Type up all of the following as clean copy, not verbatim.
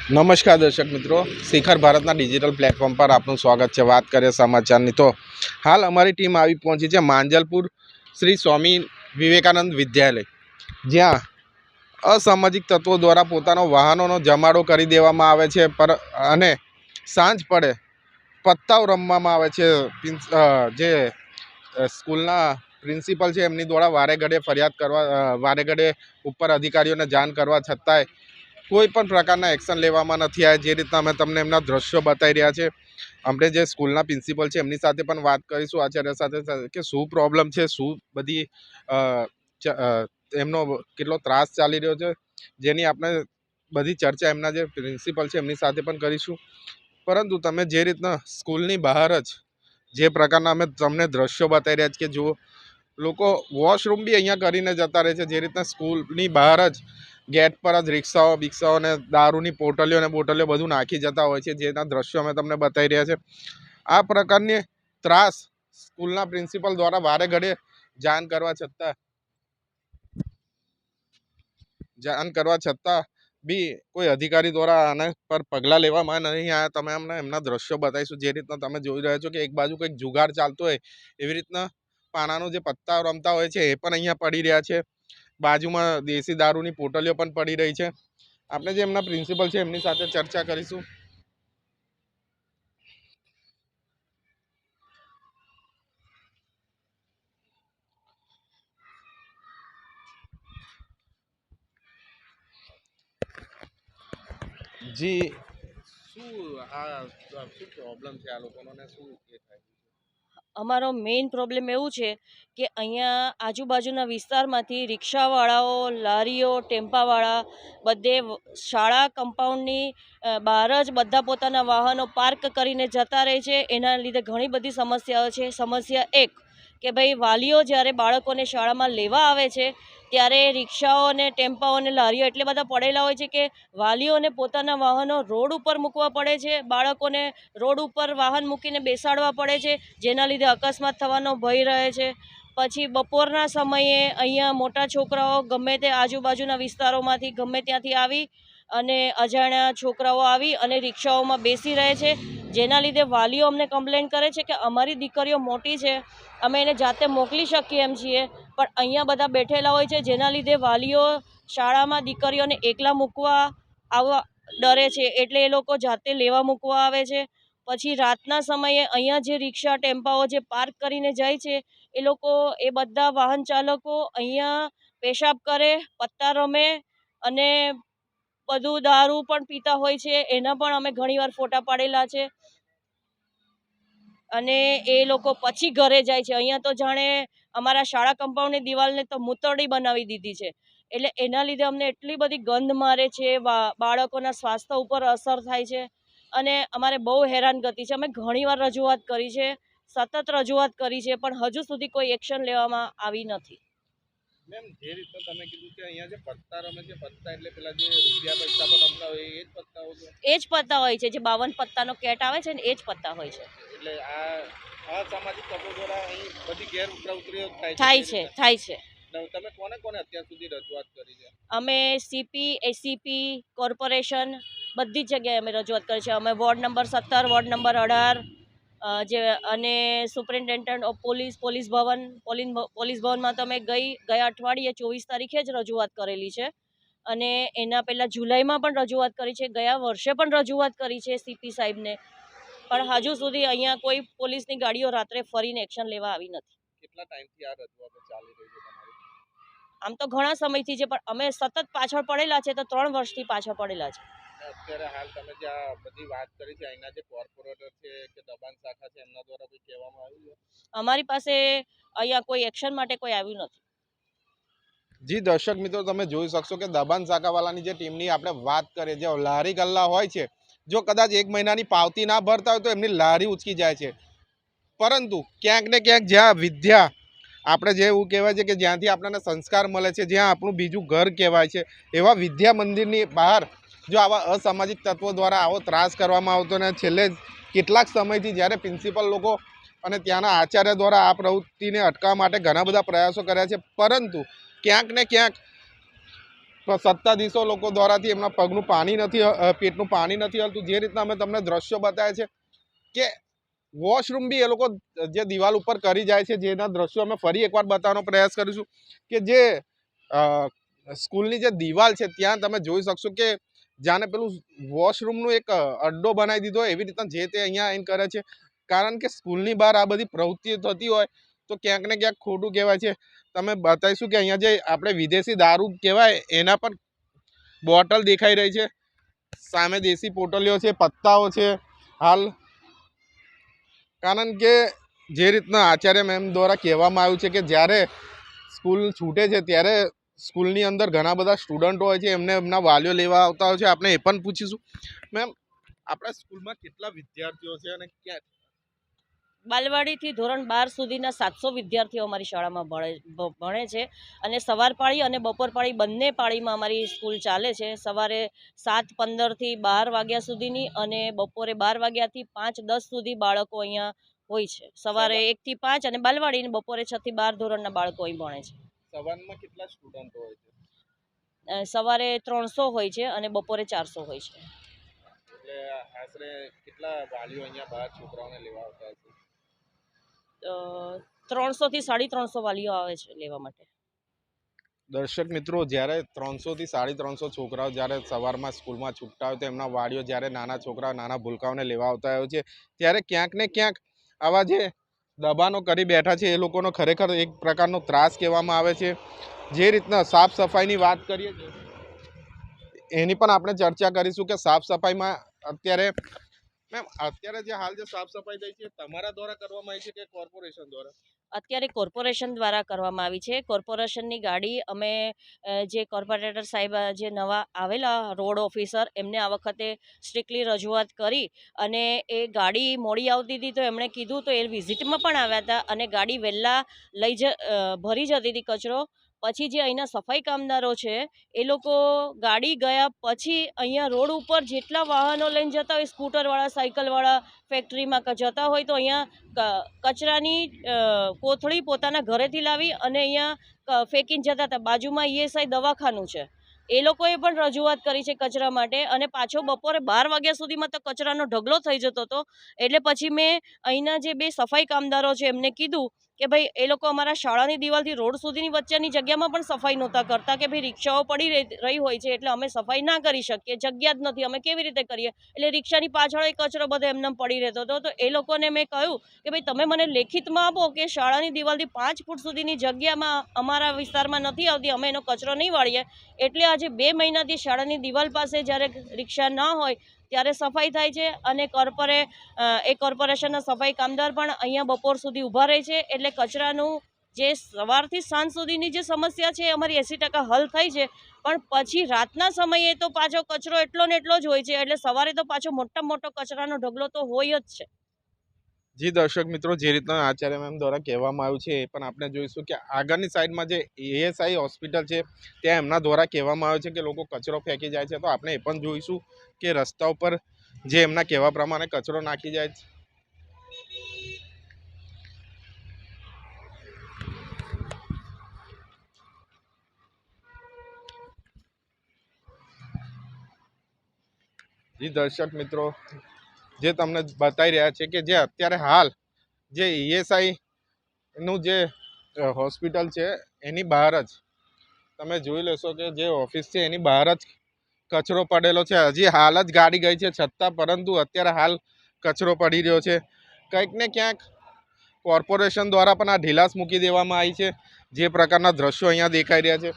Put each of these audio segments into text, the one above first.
નમસ્કાર દર્શક મિત્રો, શિખર ભારતના ડિજિટલ પ્લેટફોર્મ પર આપનું સ્વાગત છે। વાત કરીએ સમાચારની તો હાલ અમારી ટીમ આવી પહોંચી છે માંજલપુર શ્રી સ્વામી વિવેકાનંદ વિદ્યાલય, જ્યાં અસામાજિક તત્વો દ્વારા પોતાનો વાહનોનો જમાડો કરી દેવામાં આવે છે અને સાંજ પડે પત્તાઓ રમવામાં આવે છે। જે સ્કૂલના પ્રિન્સિપલ છે એમની દ્વારા વારે ઘડે ફરિયાદ કરવા, વારે ઘડે ઉપર અધિકારીઓને જાણ કરવા છતાંય કોઈ પણ પ્રકારના એક્શન લેવામાં નથી આવ્યા। જે રીતના અમે તમને એમના દ્રશ્યો બતાવી રહ્યા છે, અમને જે સ્કૂલના પ્રિન્સિપલ છે એમની સાથે પણ વાત કરીશું આચાર્ય સાથે કે શું પ્રોબ્લેમ છે, શું બધી એમનો કેટલો ત્રાસ ચાલી રહ્યો છે, જેની આપણે બધી ચર્ચા એમના જે પ્રિન્સિપલ છે એમની સાથે પણ કરીશું। પરંતુ તમે જે રીતના સ્કૂલની બહાર જ જે પ્રકારના અમે તમને દ્રશ્યો બતાવી રહ્યા છીએ કે જુઓ, લોકો વોશરૂમ બી અહીંયા કરીને જતા રહે છે। જે રીતના સ્કૂલની બહાર જ ગેટ પર જ રિક્ષાઓ અને દારૂની પોટલીઓ અને બોટલીઓ બધું નાખી જતા હોય છે, જેના દ્રશ્યો અમે તમને બતાવી રહ્યા છે। આ પ્રકારની ત્રાસ સ્કૂલના પ્રિન્સિપલ દ્વારા વારે ઘડે જાણ કરવા છતાં બી કોઈ અધિકારી દ્વારા આના પર પગલાં લેવામાં નહીં આવ્યા। તમે અમને એમના દ્રશ્યો બતાવીશું। જે રીતના તમે જોઈ રહ્યા છો કે એક બાજુ કંઈક જુગાર ચાલતો હોય એવી રીતના પાનાનો જે પત્તા રમતા હોય છે એ પણ અહીંયા પડી રહ્યા છે। બાજુમાં દેશી દારૂની પોટલીઓ પણ પડી રહી છે। આપણે જે એમના પ્રિન્સિપલ છે એમની સાથે ચર્ચા કરીશું। જી, શું પ્રોબ્લેમ છે આ લોકોનો ને શું એ થાય? અમારો મેઇન પ્રોબ્લેમ એવું છે કે અહીંયા આજુબાજુના વિસ્તારમાંથી રિક્ષાવાળાઓ, લારીઓ, ટેમ્પાવાળા બધે શાળા કમ્પાઉન્ડની બહાર જ બધા પોતાના વાહનો પાર્ક કરીને જતા રહે છે। એના લીધે ઘણી બધી સમસ્યાઓ છે। સમસ્યા એક કે ભાઈ, વાલીઓ જ્યારે બાળકોને શાળામાં લેવા આવે છે ત્યારે રિક્ષાઓ અને ટેમ્પાઓ અને લારીઓ એટલે બધા પડેલા હોય છે કે વાલીઓને પોતાના વાહનો રોડ ઉપર મૂકવા પડે છે, બાળકોને રોડ ઉપર વાહન મૂકીને બેસાડવા પડે છે, જેના લીધે અકસ્માત થવાનો ભય રહે છે। પછી બપોરના સમયે અહીંયા મોટા છોકરાઓ ગમે તે આજુબાજુના વિસ્તારોમાંથી ગમે ત્યાંથી આવી અને અજાણ્યા છોકરાઓ આવી અને રિક્ષાઓમાં બેસી રહે છે, જેના લીધે વાલીઓ અમને કમ્પ્લેન કરે છે કે અમારી દીકરીઓ મોટી છે, અમે એને જાતે મોકલી શકીએ એમ છીએ, પણ અહીંયા બધા બેઠેલા હોય છે, જેના લીધે વાલીઓ શાળામાં દીકરીઓને એકલા મૂકવા આવવા ડરે છે, એટલે એ લોકો જાતે લેવા મૂકવા આવે છે। પછી રાતના સમયે અહીંયા જે રિક્ષા ટેમ્પાઓ જે પાર્ક કરીને જાય છે એ લોકો, એ બધા વાહન ચાલકો અહીંયા પેશાબ કરે, પત્તા રમે અને બધું દારૂ પણ પીતા હોય છે। એના પણ અમે ઘણીવાર ફોટા પાડેલા છે અને એ લોકો પછી ઘરે જાય છે। અહીંયા તો જાણે અમારા શાળા કમ્પાઉન્ડની દિવાલને તો મૂતરડી બનાવી દીધી છે, એટલે એના લીધે અમને એટલી બધી ગંધ મારે છે, બાળકોના સ્વાસ્થ્ય ઉપર અસર થાય છે અને અમારે બહુ હેરાનગતિ છે। અમે ઘણીવાર રજૂઆત કરી છે, સતત રજૂઆત કરી છે, પણ હજુ સુધી કોઈ એક્શન લેવામાં આવી નથી। મેમ, જે રીતે તમે કીધું કે અહીંયા જે પત્તા રમે છે, પત્તા એટલે પેલા જે રૂપિયા પૈસા પર રમતા હોય એ જ પત્તાઓ છે? એ જ પત્તા હોય છે, જે 52 પત્તાનો કેટ આવે છે ને એ જ પત્તા હોય છે। એટલે આ અસામાજિક તત્વો દ્વારા અહીં બધી ગેરપ્રવૃત્તિઓ થાય છે। તમે કોને અત્યાર સુધી રજૂઆત કરી છે? અમે સીપી, એસીપી, કોર્પોરેશન બધી જ જગ્યાએ અમે રજૂઆત કરી છે। અમે વોર્ડ નંબર 17, વોર્ડ નંબર 18 જે અને સુપ્રિન્ટેન્ડન્ટ ઓફ પોલીસ ભવનમાં તો અમે ગયા અઠવાડિયે 24 તારીખે જ રજૂઆત કરેલી છે અને એના પહેલાં જુલાઈમાં પણ રજૂઆત કરી છે, ગયા વર્ષે પણ રજૂઆત કરી છે સીપી સાહેબને, પણ હજુ સુધી અહીંયા કોઈ પોલીસની ગાડીઓ રાત્રે ફરીને એક્શન લેવા આવી નથી। કેટલા ટાઈમથી આ રજૂઆતો ચાલી રહી છે તમારી? આમ તો ઘણા સમયથી છે, પણ અમે સતત પાછળ પડેલા છે, તો 3 વર્ષથી પાછળ પડેલા છે। અત્યારે હાલ તમે જે આ બધી વાત કરી છે, અહીંના જે કોર્પોરેટર છે કે દબાણ શાખા છે એમના દ્વારા કોઈ કહેવામાં આવ્યું છે? અમારી પાસે અહીંયા કોઈ એક્શન માટે કોઈ આવ્યું નથી। જી દર્શક મિત્રો, તમે જોઈ શકશો કે દબાણ શાખાવાળાની જે ટીમની આપણે વાત કરીએ, જે લારી ગલ્લા હોય છે, જો કદાચ 1 મહિનાની પાવતી ના ભરતા હોય તો એમની લારી ઉચકી જાય છે। પરંતુ ક્યાંક ને ક્યાંક જ્યાં વિદ્યા, આપણે જે એવું કહેવાય છે કે જ્યાંથી આપણને સંસ્કાર મળે છે, જ્યાં આપણું બીજું ઘર કહેવાય છે, એવા વિદ્યા મંદિરની બહાર જો આવા અસામાજિક તત્વો દ્વારા આવો ત્રાસ કરવામાં આવતો ને છેલ્લે કેટલાક સમયથી જ્યારે પ્રિન્સિપલ લોકો અને ત્યાંના આચાર્ય દ્વારા આ પ્રવૃત્તિને અટકાવવા માટે ઘણા બધા પ્રયાસો કર્યા છે, પરંતુ ક્યાંક ને ક્યાંક સત્તાધીશો લોકો દ્વારાથી એમના પગનું પાણી નથી પેટનું પાણી નથી હલતું. જે રીતના અમે તમને દ્રશ્યો બતાવ્યા છે કે વોશરૂમ બી એ લોકો જે દિવાલ ઉપર કરી જાય છે, જેના દ્રશ્યો અમે ફરી એકવાર બતાવવાનો પ્રયાસ કરીશું કે જે સ્કૂલની જે દિવાલ છે ત્યાં તમે જોઈ શકશો કે જાણે પેલું વોશરૂમનું એક અડ્ડો બનાવી દીધો હોય એવી રીતના જે તે અહીંયા આવીને કરે છે. કારણ કે સ્કૂલની બહાર આ બધી પ્રવૃત્તિઓ થતી હોય તો ક્યાંક ને ક્યાંક ખોટું કહેવાય છે. તમે બતાવીશું કે અહીંયા જે આપણે વિદેશી દારૂ કહેવાય એના પણ બોટલ દેખાઈ રહી છે, સામે દેશી પોટલીઓ છે, પત્તાઓ છે હાલ. કારણ કે જે રીતના આચાર્ય મેમ દ્વારા કહેવામાં આવ્યું છે કે જ્યારે સ્કૂલ છૂટે છે ત્યારે સ્કૂલની અંદર ઘણા બધા સ્ટુડન્ટો હોય છે, એમને એમના વાલીઓ લેવા આવતા હોય છે. આપણે એ પણ પૂછીશું. મેમ, આપણા સ્કૂલમાં કેટલા વિદ્યાર્થીઓ છે અને ક્યાં? બાલવાડીથી ધોરણ 12 સુધીના 700 વિદ્યાર્થીઓ અમારી શાળામાં ભણે છે અને સવાર પાળી અને બપોર પાળી બંને પાળીમાં અમારી સ્કૂલ ચાલે છે. સવારે 7:15થી 12 વાગ્યા સુધીની અને બપોરે 12 વાગ્યાથી 5:10 સુધી બાળકો અહીંયા હોય છે. સવારે 1 થી 5 અને બાલવાડી અને બપોરે 6 થી 12 ધોરણના બાળકો અહીં ભણે છે. સવારમાં કેટલા સ્ટુડન્ટો હોય છે? સવારે 300 હોય છે અને બપોરે 400 હોય છે. એટલે આશરે કેટલા વાલીઓ અહીંયા બહાર છોકરાઓને લેવા આવતા હશે? 300 થી 350 વાલીઓ આવે છે લેવા માટે. દર્શક મિત્રો, જ્યારે 300 થી 350 છોકરાઓ જ્યારે સવારમાં સ્કૂલમાં છૂટતા હોય તો એમના વાલીઓ જ્યારે નાના છોકરાઓ નાના ભૂલકાઓને લેવા આવતા હોય છે ત્યારે ક્યાંક ને ક્યાંક આવા જે દબાણો કરી બેઠા છે એ લોકોનો ખરેખર એક પ્રકારનો ત્રાસ કહેવામાં આવે છે. જે રીતના સાફ સફાઈની વાત કરીએ એની પણ આપણે ચર્ચા કરીશું કે સાફ સફાઈમાં અત્યારે જે હાલ જે સાફ સફાઈ થઈ છે તમારા દ્વારા કરવામાં આવી છે કે કોર્પોરેશન દ્વારા? અત્યારે કોર્પોરેશન દ્વારા કરવામાં આવી છે. કોર્પોરેશનની ગાડી અમે જે કોર્પોરેટર સાહેબ જે નવા આવેલા રોડ ઓફિસર એમને આ વખતે સ્ટ્રિક્ટલી રજૂઆત કરી અને એ ગાડી મોડી આવતી હતી તો એમણે કીધું તો એ વિઝિટમાં પણ આવ્યા હતા અને ગાડી વહેલા ભરી જતી હતી કચરો. પછી જે અહીંના સફાઈ કામદારો છે એ લોકો ગાડી ગયા પછી અહીંયા રોડ ઉપર જેટલા વાહનો લઈને જતા હોય, સ્કૂટરવાળા, સાયકલવાળા, ફેક્ટરીમાં જતા હોય તો અહીંયા કચરાની કોથળી પોતાના ઘરેથી લાવી અને અહીંયા ફેંકીને જતા હતા. બાજુમાં ઈએસઆઈ દવાખાનું છે, એ લોકોએ પણ રજૂઆત કરી છે કચરા માટે અને પાછો બપોરે 12 વાગ્યા સુધીમાં તો કચરાનો ઢગલો થઈ જતો હતો. એટલે પછી મેં અહીંના જે 2 સફાઈ કામદારો છે એમને કીધું કે ભાઈ એ લોકો અમારા શાળાની દિવાલથી રોડ સુધીની વચ્ચેની જગ્યામાં પણ સફાઈ નહોતા કરતા કે ભાઈ રિક્ષાઓ પડી રહી હોય છે એટલે અમે સફાઈ ના કરી શકીએ, જગ્યા જ નથી, અમે કેવી રીતે કરીએ. એટલે રિક્ષાની પાછળ એ કચરો બધો એમને પડી રહેતો હતો. તો એ લોકોને મેં કહ્યું કે ભાઈ તમે મને લેખિતમાં આપો કે શાળાની દિવાલથી 5 ફૂટ સુધીની જગ્યામાં અમારા વિસ્તારમાં નથી આવતી, અમે એનો કચરો નહીં વાળીએ. એટલે આજે 2 મહિનાથી શાળાની દિવાલ પાસે જ્યારે રિક્ષા ના હોય ત્યારે સફાઈ થાય છે અને કોર્પોરેશનના સફાઈ કામદાર પણ અહીંયા બપોર સુધી ઊભા રહે છે. એટલે કચરાનું જે સવારથી સાંજ સુધીની જે સમસ્યા છે એ અમારી 80% હલ થઈ છે. પણ પછી રાતના સમયે તો પાછો કચરો એટલો ને એટલો જ હોય છે. એટલે સવારે તો પાછો મોટામાં મોટો કચરાનો ઢગલો તો હોય જ છે. જી દર્શક મિત્રો, જે રીતના આચાર્ય મેમ દ્વારા કહેવામાં આવ્યું છે એ પણ આપણે જોઈશું કે આગળની સાઈડમાં જે એએસઆઈ હોસ્પિટલ છે ત્યાં એમના દ્વારા કહેવામાં આવે છે કે લોકો કચરો ફેંકી જાય છે. તો આપણે એ પણ જોઈશું કે રસ્તા ઉપર જે એમના કહેવા પ્રમાણે કચરો નાખી જાય છે. જી દર્શક મિત્રો, જે તમને બતાવી રહ્યા છે કે જે અત્યારે હાલ જે ઈએસઆઈ નું જે હોસ્પિટલ છે એની બહાર જ તમે જોઈ લેશો કે જે ઓફિસ છે એની બહાર જ કચરો પડેલો છે. હજી હાલ જ ગાડી ગઈ છે છતાં પરંતુ અત્યારે હાલ કચરો પડી રહ્યો છે. કંઈક ને ક્યાંક કોર્પોરેશન દ્વારા પણ આ ઢીલાસ મૂકી દેવામાં આવી છે. જે પ્રકારના દ્રશ્યો અહીંયા દેખાઈ રહ્યા છે.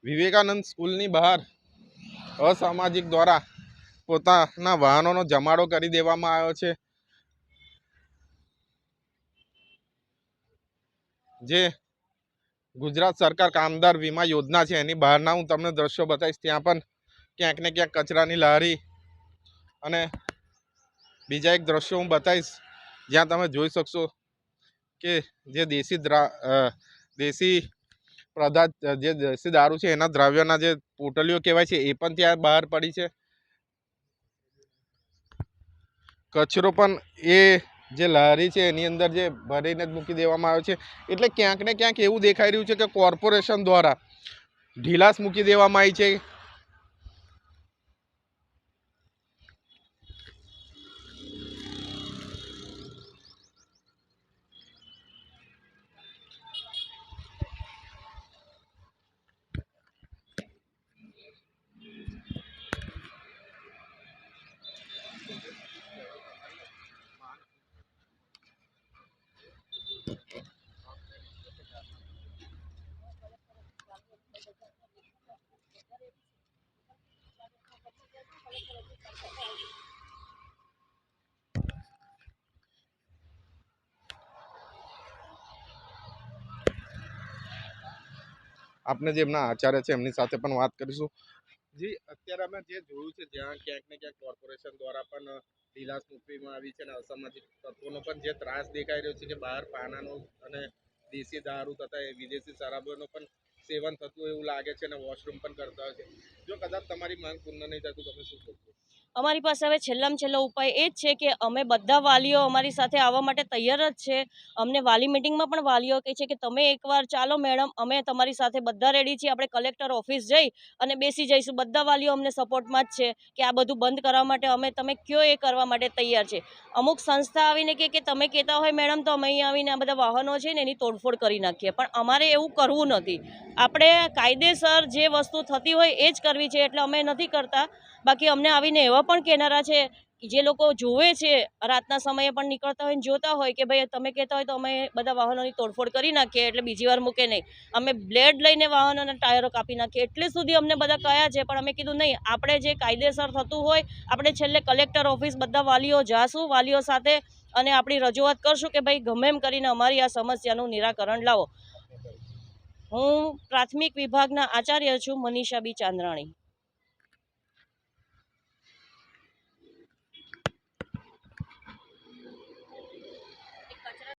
વિવેકાનંદ સ્કૂલની બહાર અસામાજિક દ્વારા પોતાના વાહનોનો જમાડો કરી દેવામાં આવ્યો છે. જે ગુજરાત સરકાર કામદાર વીમા યોજના છે એની બહારના હું તમને દ્રશ્યો બતાવીશ. ત્યાં પણ ક્યાંક ને ક્યાંક કચરાની લારી અને બીજા એક દ્રશ્યો હું બતાવીશ જ્યાં તમે જોઈ શકશો કે જે દેશી દારૂ છે એના દ્રવ્યના જે પોટલીઓ કહેવાય છે એ પણ ત્યાં બહાર પડી છે. કચરો પણ એ જે લારી છે એની અંદર જે ભરીને જ મૂકી દેવામાં આવે છે. એટલે ક્યાંક ને ક્યાંક એવું દેખાઈ રહ્યું છે કે કોર્પોરેશન દ્વારા ઢીલાસ મૂકી દેવામાં આવી છે. આપણે જે એમના આચાર્ય છે એમની સાથે પણ વાત કરીશું. જી, અત્યારે અમે જે જોયું છે જ્યાં ક્યાંક ને ક્યાંક કોર્પોરેશન દ્વારા પણ ઢીલાસ મૂકવામાં આવી છે અને અસામાજિક તત્વોનો પણ જે ત્રાસ દેખાઈ રહ્યો છે કે બહાર પાનાનો અને દેશી દારૂ તથા વિદેશી શરાબોનો પણ સેવન થતું એવું લાગે છે અને વોશરૂમ પણ કરતા હોય છે. જો કદાચ તમારી માંગ પૂર્ણ નહીં થતું તમે શું કરશો? અમારી પાસે હવે છેલ્લામાં છેલ્લો ઉપાય એ જ છે કે અમે બધા વાલીઓ અમારી સાથે આવવા માટે તૈયાર જ છે. અમને વાલી મિટિંગમાં પણ વાલીઓ કહે છે કે તમે એકવાર ચાલો મેડમ, અમે તમારી સાથે બધા રેડી છીએ. આપણે કલેક્ટર ઓફિસ જઈ અને બેસી જઈશું. બધા વાલીઓ અમને સપોર્ટમાં જ છે કે આ બધું બંધ કરવા માટે અમે તમે કયો એ કરવા માટે તૈયાર છે. અમુક સંસ્થા આવીને કે તમે કહેતા હોય મેડમ તો અમે અહીં આવીને આ બધા વાહનો છે ને એની તોડફોડ કરી નાખીએ, પણ અમારે એવું કરવું નથી. આપણે કાયદેસર જે વસ્તુ થતી હોય એ જ કરવી છે, એટલે અમે નથી કરતા. બાકી અમને આવીને એવા પણ કહેનારા છે જે લોકો જોવે છે, રાતના સમયે પણ નીકળતા હોય ને જોતા હોય કે ભાઈ તમે કહેતા હોય તો અમે બધા વાહનોની તોડફોડ કરી નાખીએ, એટલે બીજી વાર મૂકે નહીં. અમે બ્લેડ લઈને વાહનોના ટાયરો કાપી નાખીએ, એટલે સુધી અમને બધા કહ્યા છે. પણ અમે કીધું નહીં, આપણે જે કાયદેસર થતું હોય આપણે છેલ્લે કલેક્ટર ઓફિસ બધા વાલીઓ જાશું, વાલીઓ સાથે અને આપણી રજૂઆત કરશું કે ભાઈ ગમે એમ કરીને અમારી આ સમસ્યાનું નિરાકરણ લાવો. હું પ્રાથમિક વિભાગના આચાર્ય છું, મનીષા બી ચાંદ્રાણી.